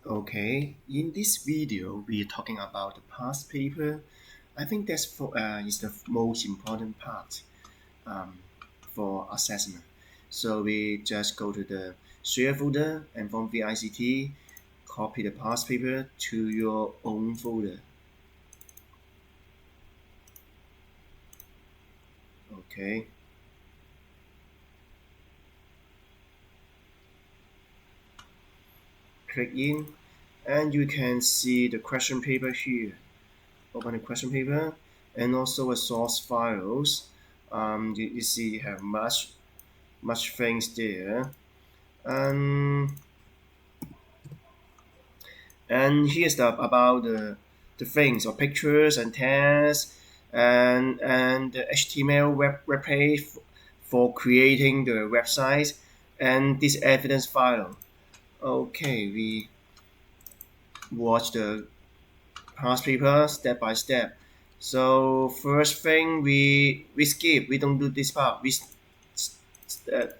Okay, in this video, we're talking about the past paper. I think is the most important part um, for assessment. So we just go to the share folder and from VICT, copy the past paper to your own folder. Okay, click in and you can see the question paper here. Open the question paper and also a source files. You see you have much things there. Um, and here's about the things or pictures and text and the HTML web page for creating the website and this evidence file. Okay, we watch the past paper step by step. So first thing we skip, we don't do this part.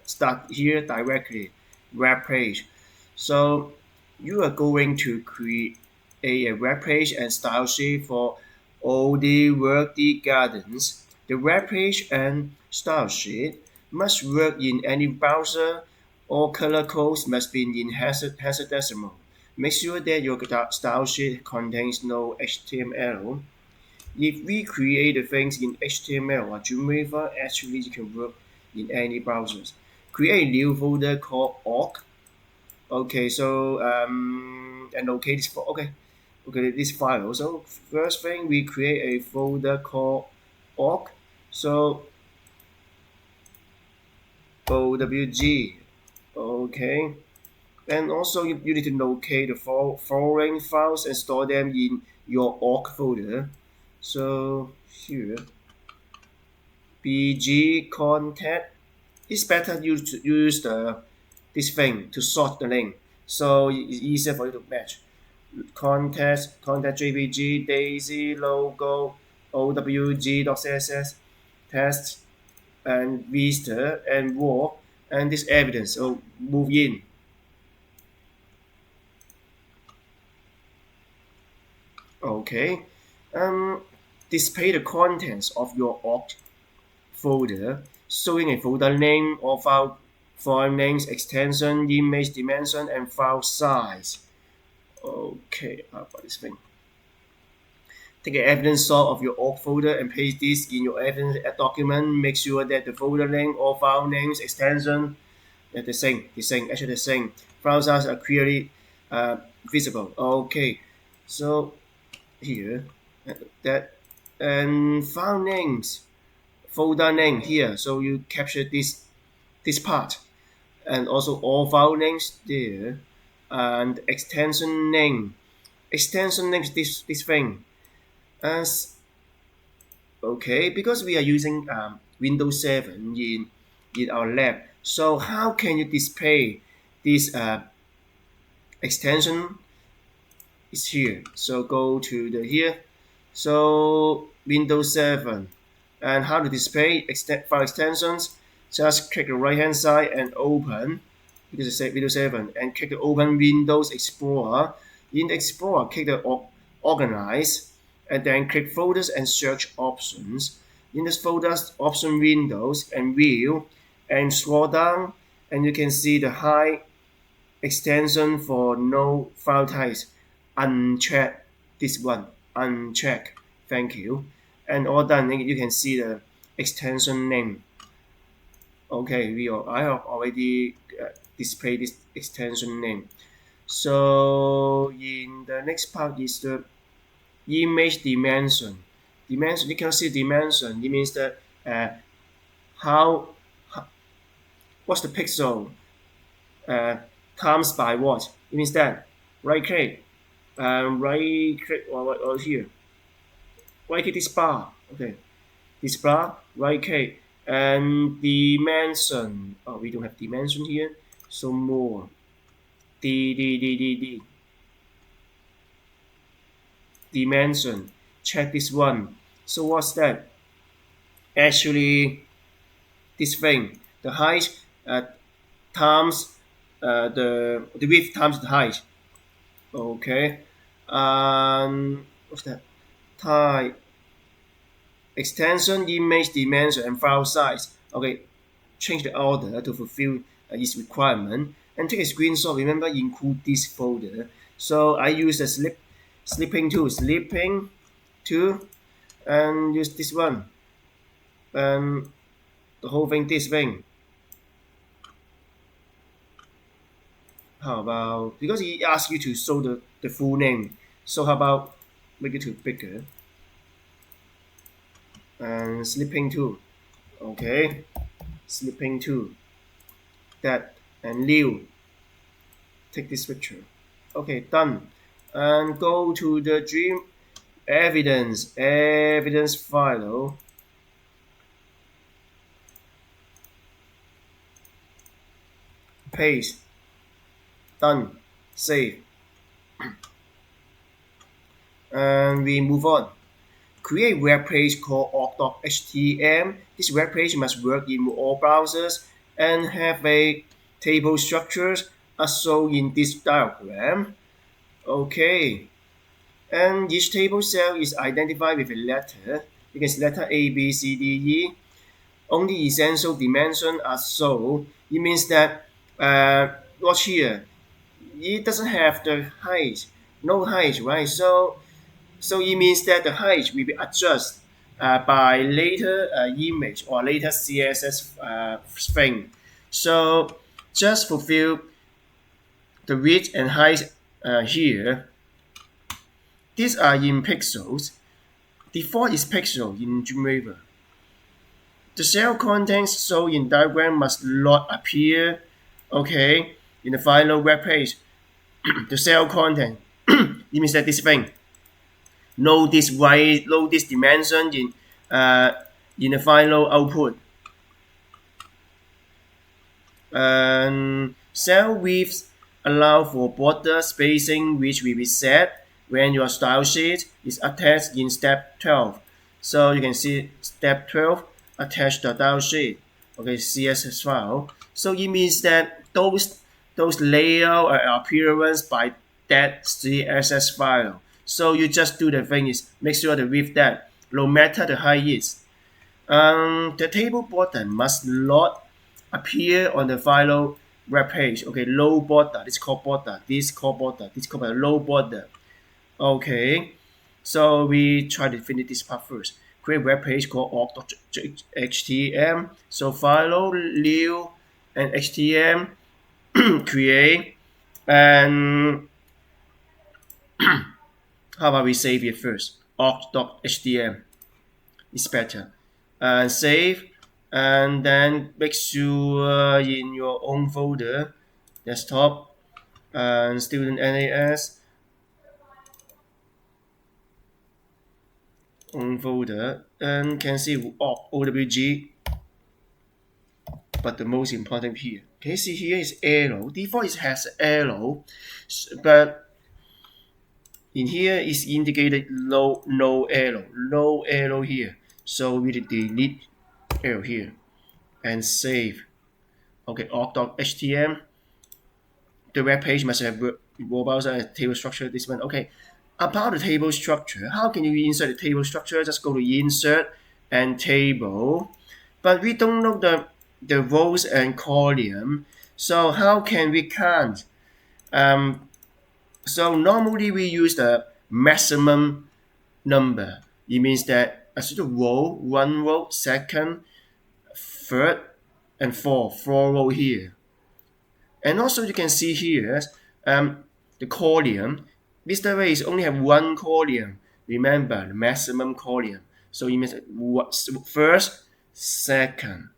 Start here directly, web page. So you are going to create a web page and style sheet for all the worthy gardens. The web page and style sheet must work in any browser. All color codes must be in hexadecimal. Make sure that your style sheet contains no HTML. If we create the things in HTML or Dreamweaver, actually you can work in any browsers. Create a new folder called org. Okay, so and okay this file. So first thing we create a folder called org. So OWG. Okay. And also you need to locate the following files and store them in your org folder. So here bg content. It's better you to use this thing to sort the link, so it's easier for you to match. Contact jpg daisy logo owg.css test and vista and war and this evidence. So move in. Okay. Um, Display the contents of your org folder, showing a folder name or file names, extension, image dimension, and file size. Okay, how about this thing? Take an evidence sort of your org folder and paste this in your evidence document. Make sure that the folder name or file names, extension, are actually the same. File size are clearly visible. Okay, so here that and file names, folder name here. So you capture this part and also all file names there and extension names this thing as okay, because we are using Windows 7 in our lab. So how can you display this extension is here. So go to the here. So Windows 7 and how to display file extensions. Just click the right hand side and open because it's Windows 7 and click the open Windows Explorer. In the Explorer, click the organize and then click folders and search options. In this folders option windows and view and scroll down and you can see the high extension for no file types. Uncheck this one. Uncheck. Thank you. And all done. You can see the extension name. Okay, I have already displayed this extension name. So in the next part is the image dimension. Dimension. You can see dimension. It means that how what's the pixel times by what? It means that right click right click or here right click this bar. Okay, this bar right click and dimension. Oh, we don't have dimension here, so more d dimension. Check this one. So what's that? Actually this thing, the height times the width times the height. Okay. What's that? Type extension, image dimension, and file size. Okay, change the order to fulfill its requirement and take a screenshot. Remember, include this folder. So I use the slipping tool, and use this one, and the whole thing, this thing. How about, because he asks you to show the full name, so how about make it to bigger and slipping tool. Okay, slipping tool, that, and new, take this picture. Okay, done. And go to the dream evidence file, paste, done, save, and we move on. Create web page called org.htm. This web page must work in all browsers and have a table structures as shown in this diagram. Okay, and each table cell is identified with a letter. You can see letter A, B, C, D, E. Only essential dimensions are shown. It means that watch here. It doesn't have the height, no height, right? So it means that the height will be adjusted by later image or later CSS thing. So just fulfill the width and height here. These are in pixels. Default is pixel in Dreamweaver. The cell contents shown in diagram must not appear, okay, in the final web page. The cell content, it means that this thing, know this way, know this dimension in the final output. And cell widths allow for border spacing, which will be set when your style sheet is attached in step 12. So you can see step 12, attach the style sheet, okay, CSS file. So it means that those layout appearance by that CSS file. So you just do the thing is make sure the width that no matter the height is. The table button must not appear on the final web page. Okay, low border. This called border. This called border. This called low border. Okay, so we try to finish this part first. Create web page called org.htm. So file new and htm create, and how about we save it first? org.htm is better. And save, and then make sure in your own folder, desktop, and student NAS, own folder, and can see OWG. But the most important here, can you see here is arrow? Default it has arrow, but in here is indicated no arrow here. So we delete arrow here and save. Okay, org.htm. The web page must have web browser and table structure. This one, okay. About the table structure, how can you insert the table structure? Just go to insert and table, but we don't know the rows and column. So how can we count? So normally we use the maximum number. It means that as the row, one row, second, third, and fourth, four row here. And also you can see here the column. This array only have one column. Remember the maximum column. So it means first, second,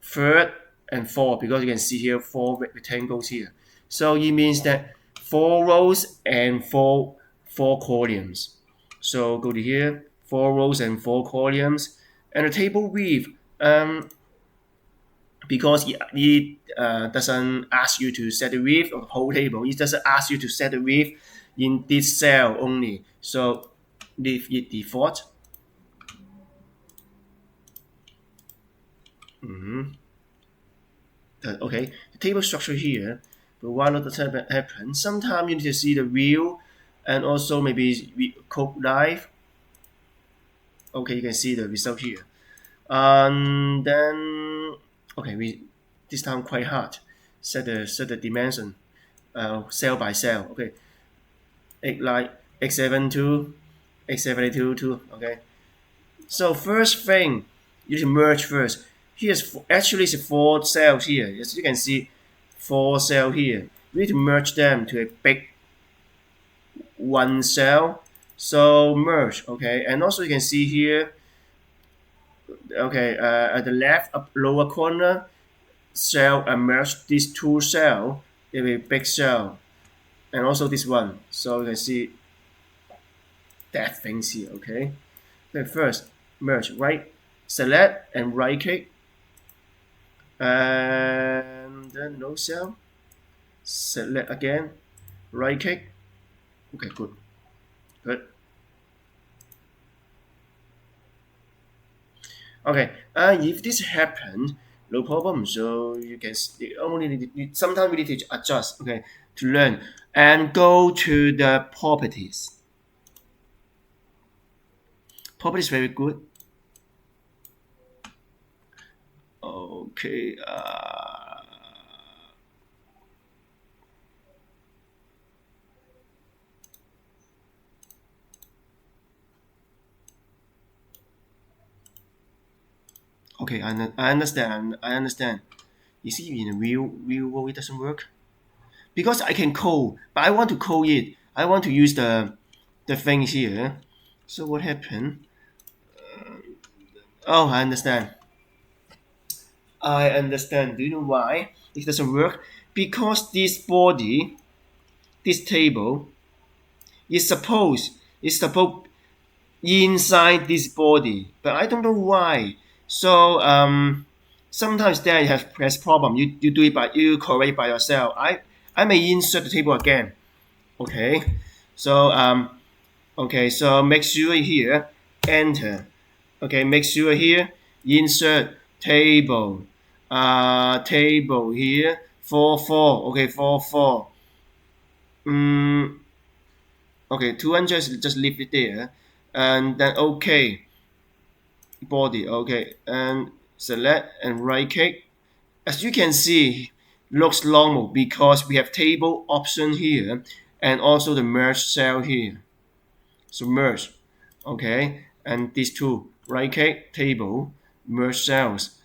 third, and fourth, because you can see here four rectangles here. So it means that four rows and four columns. So go to here, four rows and four columns, and the table width. Because it doesn't ask you to set the width of the whole table. It doesn't ask you to set the width in this cell only. So leave it default. Okay, the table structure here. But why not that happen? Sometimes you need to see the view, and also maybe we code live. Okay, you can see the result here. And then okay, we this time quite hard. Set the dimension cell by cell. Okay, like x72, x72 too. Okay. So first thing, you need to merge first. Here's actually it's 4 cells here. As you can see, 4 cells here. We need to merge them to a big one cell. So merge, okay. And also you can see here, okay, at the left up lower corner, cell and merge these 2 cells in a big cell, and also this one. So you can see that things here, okay. Okay, first merge, right, select and right click, and then no cell, select again, right click. Okay, good. Okay, if this happened, no problem. So you can only sometimes we need to adjust. Okay, to learn and go to the properties. Properties very good. Okay. Okay, I understand. I understand. You see, in a real world, it doesn't work because I can code, but I want to code it. I want to use the things here. So what happened? Oh, I understand. I understand. Do you know why it doesn't work? Because this body, this table, is supposed inside this body, but I don't know why. So sometimes there you have press problem. You do it by you correct by yourself. I may insert the table again. Okay, so so make sure here enter. Okay, make sure here insert table. Table here 4 4. Okay, 4 4. Okay, 200 just leave it there, and then okay body. Okay, and select and right click. As you can see, looks normal because we have table option here and also the merge cell here. So merge, okay, and these two right click table merge cells.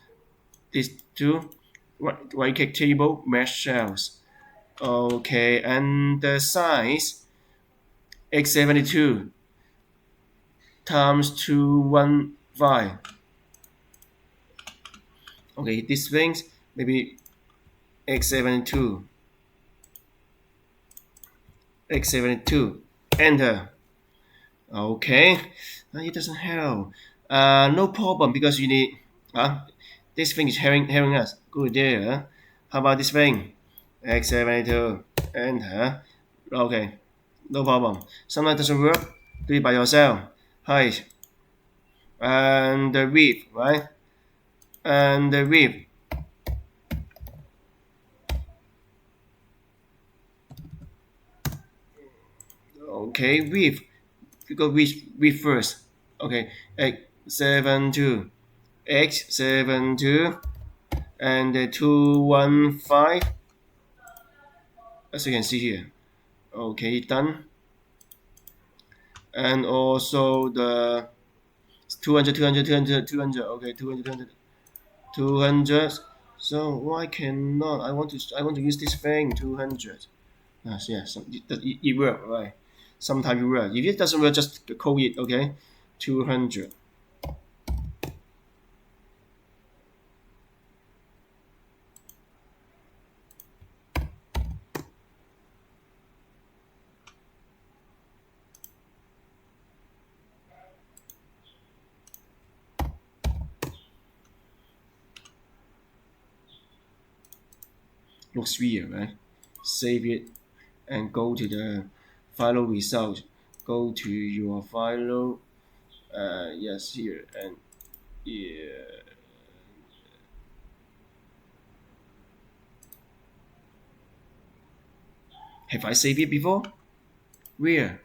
These two right click table merge cells. Okay, and the size x72 times 215. Okay, these things maybe x72 x72 enter. Okay, it doesn't help. No problem because you need this thing is hearing us. Good there. How about this thing? X72 enter. Okay, no problem. Sometimes it doesn't work. Do it by yourself. Height and the width, right? And the width. Okay, width. You go width first. Okay, x72 x72 and the 215, as you can see here. Okay, done. And also the 200 200 200 200. Okay, 200 200 200. So why cannot I want to use this thing 200? Yes, yes, so it work, right? Sometimes it work. If it doesn't work, just code it. Okay, 200. Looks weird, right? Save it and go to the final result. Go to your final. Yes, here and yeah. Have I saved it before? Where?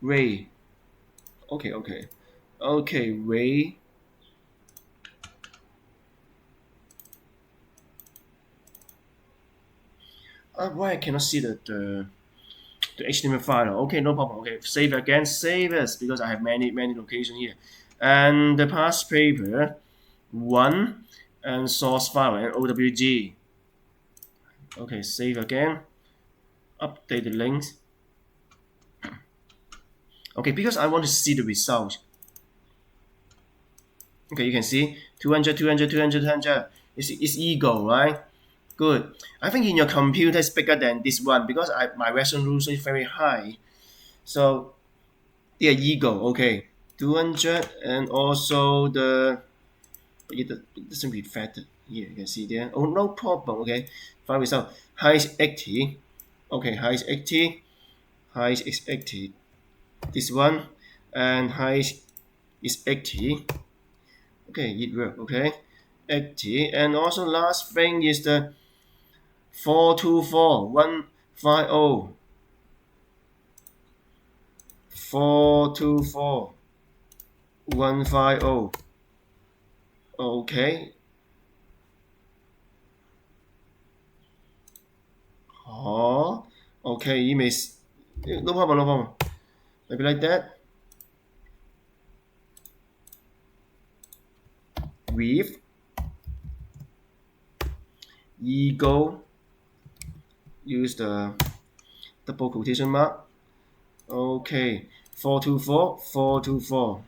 Ray. Okay, Ray. Why I cannot see the HTML file? Okay, no problem. Okay, save again, save as because I have many locations here. And the past paper, one, and source file and OWG. Okay, save again, update the links. Okay, because I want to see the result. Okay, you can see 200, 200, 200, 200. It's equal, right? Good. I think in your computer is bigger than this one because my resolution is very high. So they are equal. Okay, 200 and also it doesn't reflect here. You can see there. Oh, no problem. Okay, fine result. High is 80. Okay, high is 80. High is 80. This one and high is 80. Okay, it worked. Okay, 80 and also last thing is the 424 150 424 150. Okay. Oh, okay. You may no problem, no problem. Maybe like that. With ego. Use the double quotation mark. Okay. 424 424.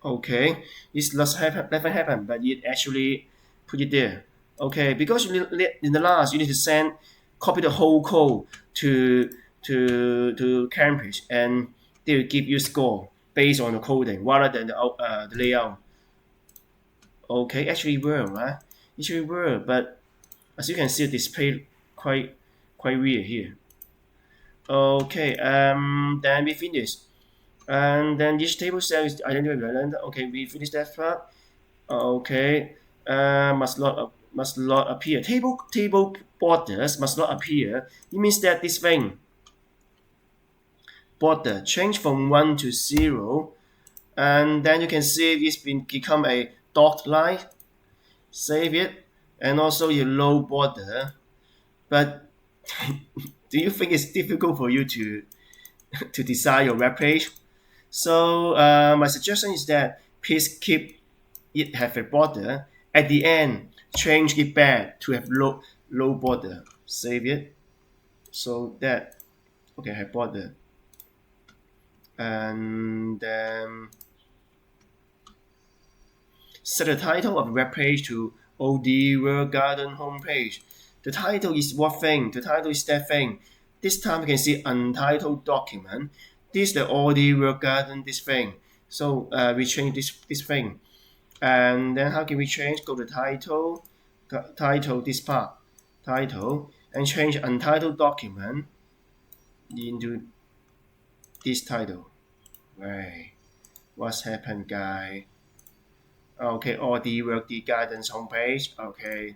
Okay, it's not happen, never happen, but it actually put it there. Okay, because in the last you need to send copy the whole code to Cambridge, and they will give you score based on the coding rather than the layout. Okay, actually work, right? Actually work, but as you can see, the display quite weird here. Okay, then we finish, and then each table cell is identified. Okay, we finish that part. Okay, must not appear. Table borders must not appear. It means that this thing border change from 1 to 0, and then you can see it's been become a dot line. Save it, and also your low border. But do you think it's difficult for you to to design your web page? So my suggestion is that please keep it have a border. At the end, change it back to have low border. Save it. So that okay have border. And then set the title of the web page to OD World Garden homepage. The title is what thing? The title is that thing. This time you can see untitled document. This is the OD World Garden this thing. So we change this thing. And then how can we change? Go to title, this part, title, and change untitled document into this title. Right. What's happened, guy? Okay, all the work the guidance homepage. Okay,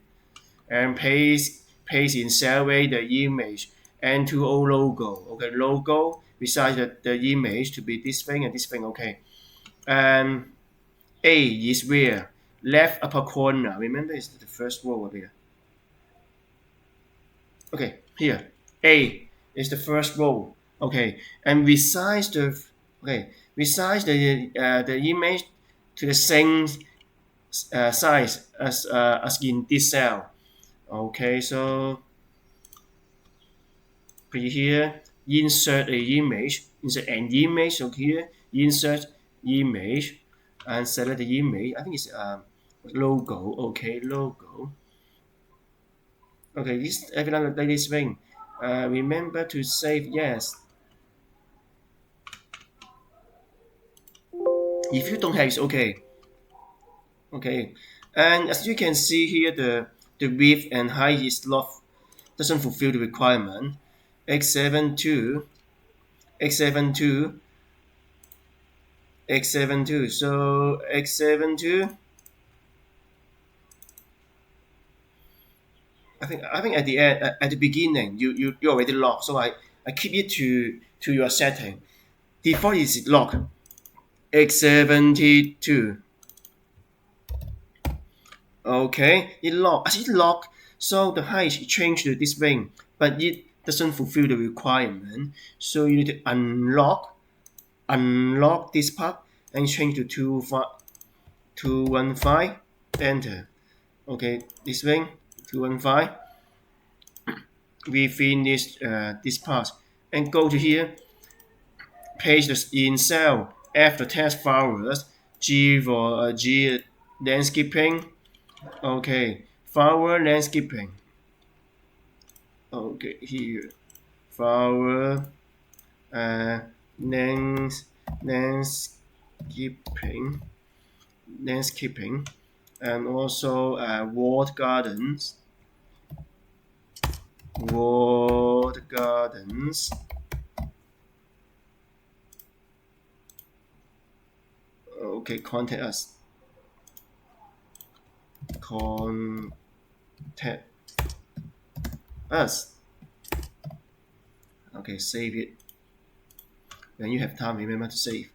and paste in cell way the image and to O logo. Okay, logo besides the image to be this thing and this thing. Okay, and A is where left upper corner. Remember, it's the first row over here. Okay, here A is the first row. Okay, and resize the image to the same size as in this cell. Okay, so put here insert insert an image. So here insert image and select the image. I think it's logo. Okay, logo. Okay, this everything like this thing. Remember to save yes. If you don't have, it's okay. Okay, and as you can see here, the width and height is not doesn't fulfill the requirement. X72, X72, X72. So X72. I think at the end, at the beginning, you already locked. So I keep it to your setting. Default is locked. X72. Okay, it locked. As it locked, so the height changed to this ring, but it doesn't fulfill the requirement. So you need to unlock this part and change to 215. Enter. Okay, this ring 215. We finish this part and go to here. Paste the in cell after test files. G for G landscaping. Okay, flower landscaping. Okay, here flower uh, lands landscaping landscaping and also walled gardens. Okay, contact us. Okay, save it. When you have time, remember to save.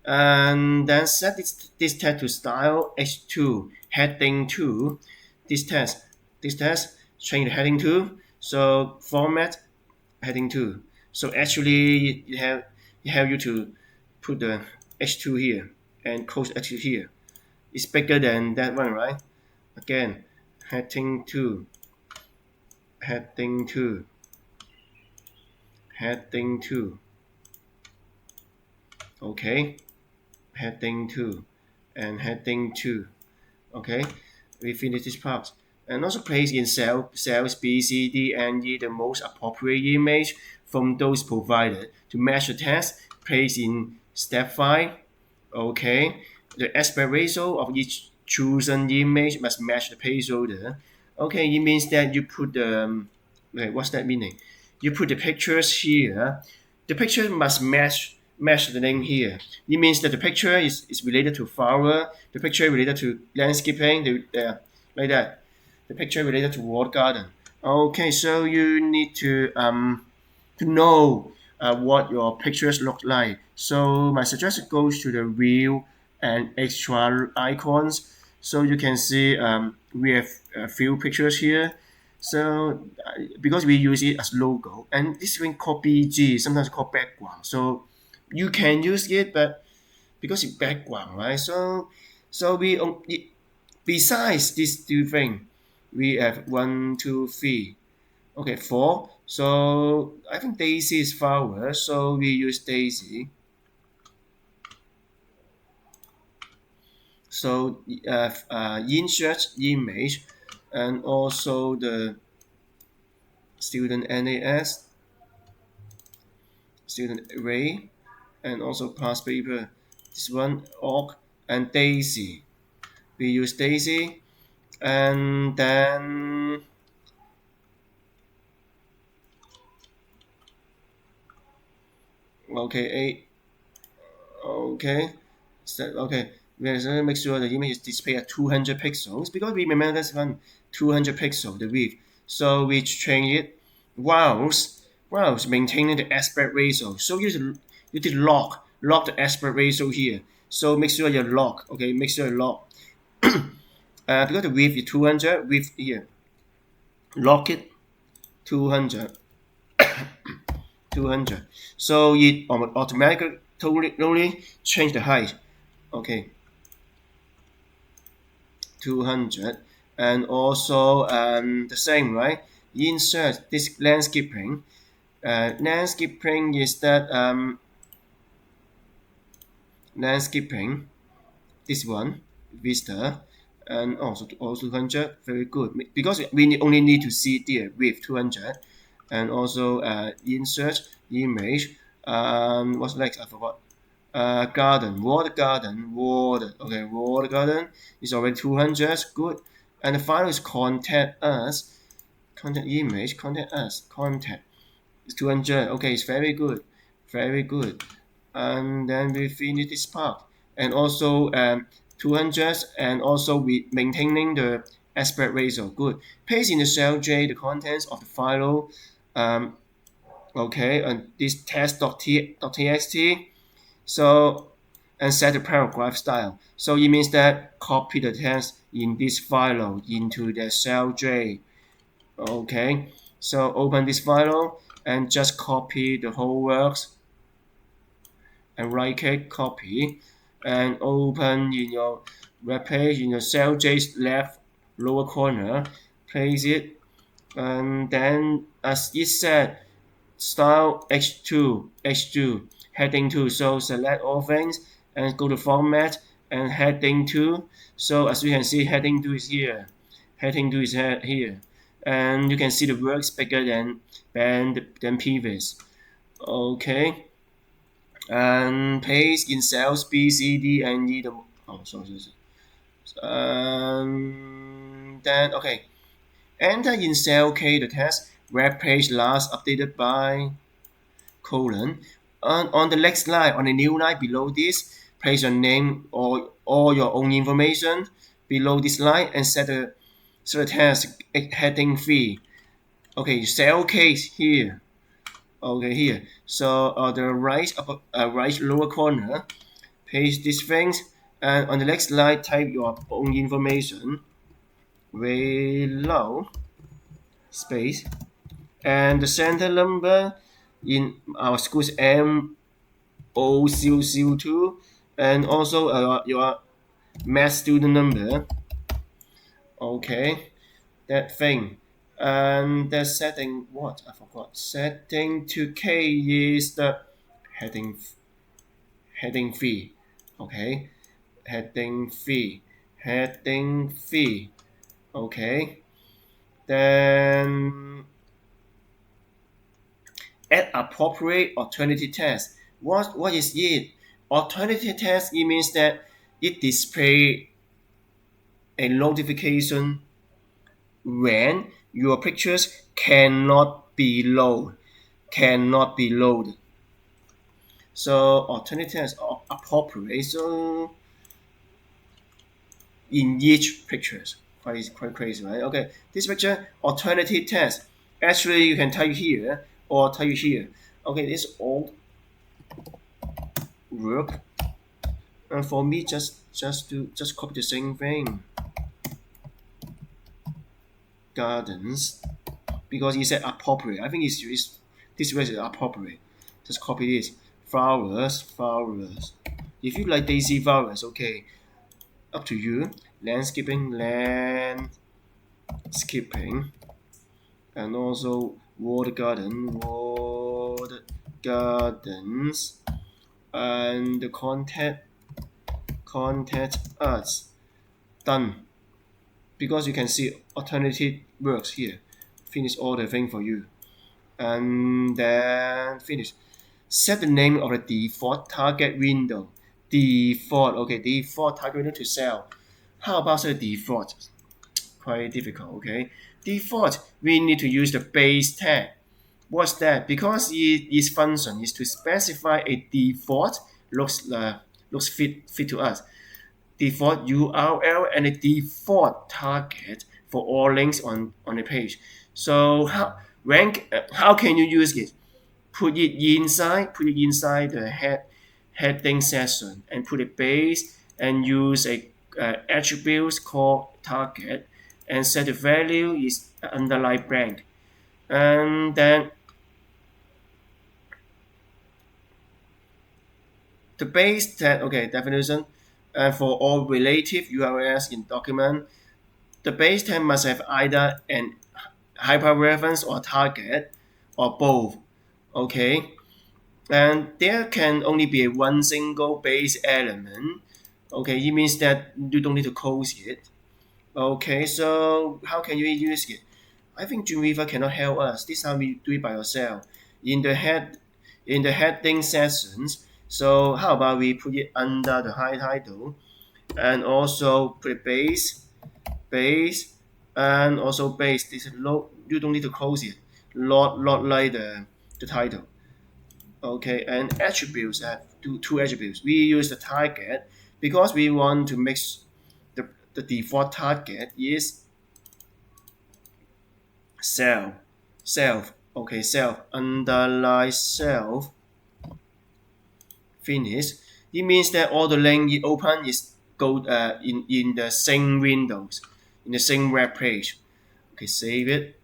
And then set this tag to style h2 heading 2. This test change the heading to. So format heading 2. So actually you to put the h2 here and close h2 here. It's bigger than that one, right? Again, heading 2, heading 2, heading 2. Okay, heading 2 and heading 2. Okay, we finish this part. And also place in cells B, C, D, and E the most appropriate image from those provided. To match the text, place in step 5. Okay, the aspect ratio of each chosen image must match the page order. Okay, it means that you put the wait, what's that meaning? You put the pictures here. The picture must match the name here. It means that the picture is related to flower, the picture related to landscaping, like that. The picture related to walled garden. Okay, so you need to know what your pictures look like. So my suggestion goes to the view and extra icons. So you can see we have a few pictures here. So because we use it as logo, and this thing called BG, sometimes called background. So you can use it, but because it's background, right? So besides these two things, we have 1, 2, 3. Okay, 4. So I think Daisy is flower, so we use Daisy. So insert image and also the student NAS, student array, and also past paper. This one org and Daisy. We use Daisy, and then okay, 8. Okay, so, okay. We have to make sure the image is displayed at 200 pixels because we remember this one 200 pixel the width. So we change it whilst maintaining the aspect ratio. So you did lock the aspect ratio here. So make sure you lock. Okay, make sure you lock. Because the width is 200, width here. Lock it 200. 200. So it automatically totally change the height. Okay, 200. And also the same, right? Insert this landscaping. Landscaping is that landscaping, this one, vista, and also 200. Very good because we only need to see there with 200. And also insert image. What's next? I forgot. Garden, water. Okay, water garden is already 200. Good. And the final is contact us. Contact image, contact us, contact. It's 200. Okay, it's very good. Very good. And then we finish this part. And also 200, and also we maintaining the aspect ratio. Good. Paste in the cell J the contents of the file. Okay, and this test.txt. So and set the paragraph style. So it means that copy the text in this file into the cell J. Okay, so open this file and just copy the whole works and right click copy and open in your web page in the cell J's left lower corner, place it, and then as it said, style H2 heading 2. So select all things and go to format and heading 2. So as you can see, heading 2 is here, heading 2 is here, and you can see the words bigger than previous. Okay, and paste in cells B, C, D, and E. Then okay, enter in cell K the text web page last updated by colon. On the next line, on the new line below this, place your name or all your own information below this line and set the text heading 3. Okay, cell case here. Okay, here. So the right lower corner, paste these things, and on the next line, type your own information below space, and the center number in our school's M002, and also your math student number. Okay, that thing. And the setting, what? I forgot. Setting to K is the heading heading fee. Okay, heading fee. Heading fee. Okay. Then add appropriate alternative text. What is it? Alternative text, it means that it displays a notification when your pictures cannot be loaded. So alternative text are appropriate. So in each pictures, quite crazy, right? Okay, this picture alternative text. Actually, you can type here or type here. Okay, this all work. And for me, just copy the same thing. Gardens, because it said appropriate. I think it's this word is appropriate. Just copy this. Flowers. If you like daisy flowers, okay, up to you. Landscaping, and also water gardens, and the contact us done, because you can see alternative works here. Finish all the thing for you, and then finish. Set the name of the default target window. Default target window to cell. How about the default? Quite difficult. Okay, default, we need to use the base tag. What's that? Because its function is to specify a default looks fit to us, default URL and a default target for all links on the page. So how can you use it? Put it inside the heading section and put a base and use a attributes called target and set the value is underline blank, and then the base tag. Okay, definition. And for all relative URLs in document, the base tag must have either an hyperreference or target or both. Okay, and there can only be one single base element. Okay, it means that you don't need to code it. Okay, so how can you use it? I think Dreamweaver cannot help us. This time we do it by yourself. In the heading sections. So how about we put it under the high title, and also put base, and also base. This is low. You don't need to close it. Not like the title. Okay, and attributes have two attributes. We use the target because we want to make the default target is self, self. Okay, self. Underline self. Finish. It means that all the link you open is go in the same windows, in the same web page. Okay, save it.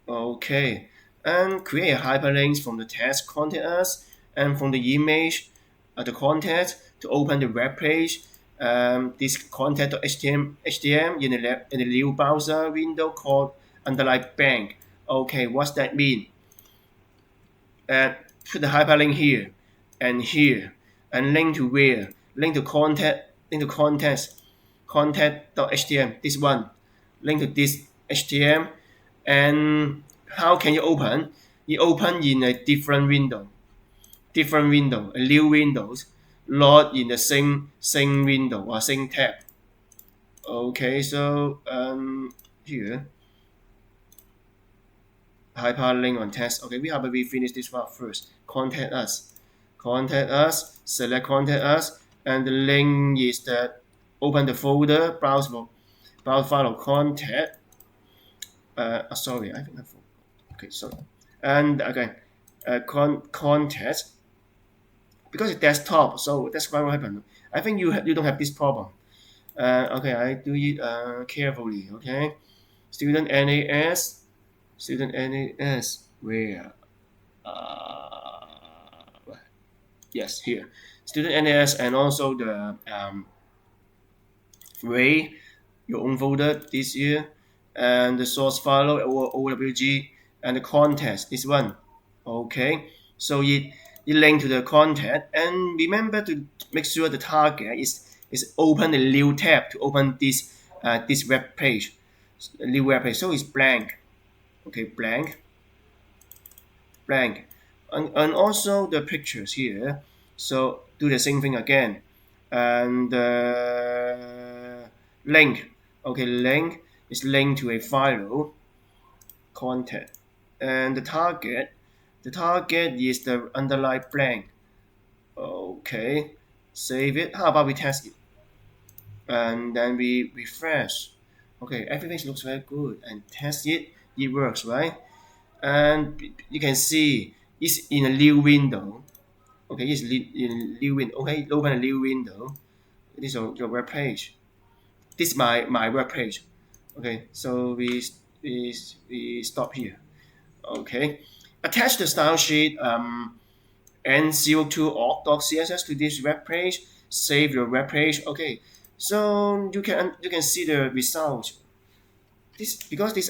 Okay, and create hyperlinks from the text content us and from the image, the content to open the web page. This content.html in the new browser window called underline bank. Okay, what's that mean? And put the hyperlink here and link to where? Link to content.html. This one, link to this HTML. And how can you open? You open in a different window, a new windows, not in the same window or same tab. Okay, so here hyperlink on text. Okay, we finish this part first. Contact us, select contact us, and the link is that open the folder, browse file of contact. Sorry, I think I forgot. Okay, sorry. And again, contact because it's desktop, so that's what will happen. I think you don't have this problem. Okay, I do it carefully. Okay, student NAS, where? Yes, here. Student NAS and also the Ray, your own folder this year, and the source file or OWG and the context, this one. Okay, so you link to the content and remember to make sure the target is open a new tab to open this web page, new web page. So it's blank. Okay, blank. And also the pictures here. So do the same thing again. And link. Okay, link is linked to a file content. And the target is the underline blank. Okay, save it. How about we test it? And then we refresh. Okay, everything looks very good. And test it. It works, right? And you can see it's in a new window. Okay, it's in a new window. Okay, open a new window. This is your web page. This is my web page. Okay, so we stop here. Okay, attach the style sheet n02org.css to this web page. Save your web page. Okay, so you can see the result. This because this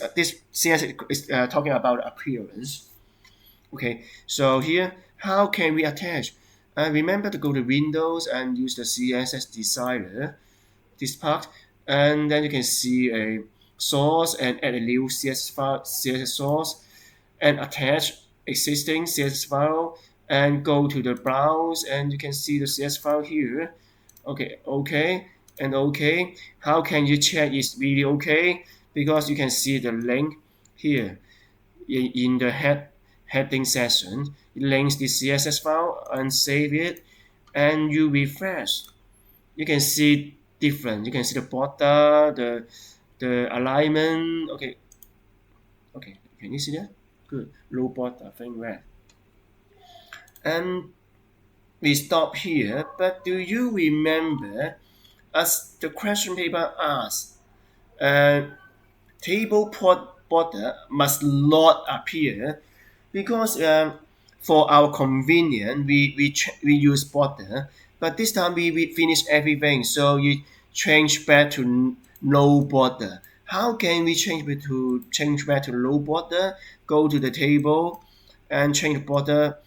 CSS is talking about appearance. Okay, so here how can we attach? Remember to go to Windows and use the CSS designer, this part, and then you can see a source and add a new CSS file, CSS source, and attach existing CSS file and go to the browse and you can see the CSS file here. Okay, and okay. How can you check it's really okay? Because you can see the link here in the heading section. It links the CSS file and save it, and you refresh. You can see different. You can see the border, the alignment. Okay, can you see that? Good. Low border, thing red. And we stop here. But do you remember, as the question paper asks, table border must not appear because for our convenience we use border, but this time we finish everything, so you change back to no border. How can we change back to low border? Go to the table and change the border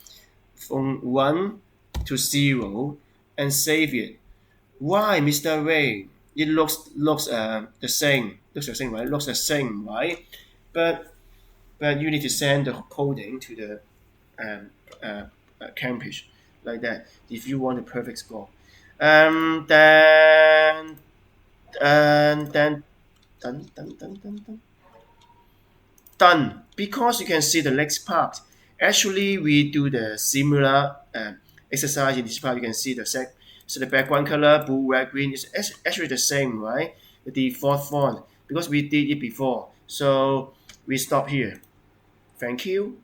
from 1 to 0 and save it. Why, Mr. Ray? It looks the same. Looks the same, right? Looks the same, right? But you need to send the coding to the campus like that if you want a perfect score. Then done, done. Because you can see the next part. Actually, we do the similar exercise in this part. You can see so the background color, blue, red, green is actually the same, right? The default font because we did it before. So we stop here. Thank you.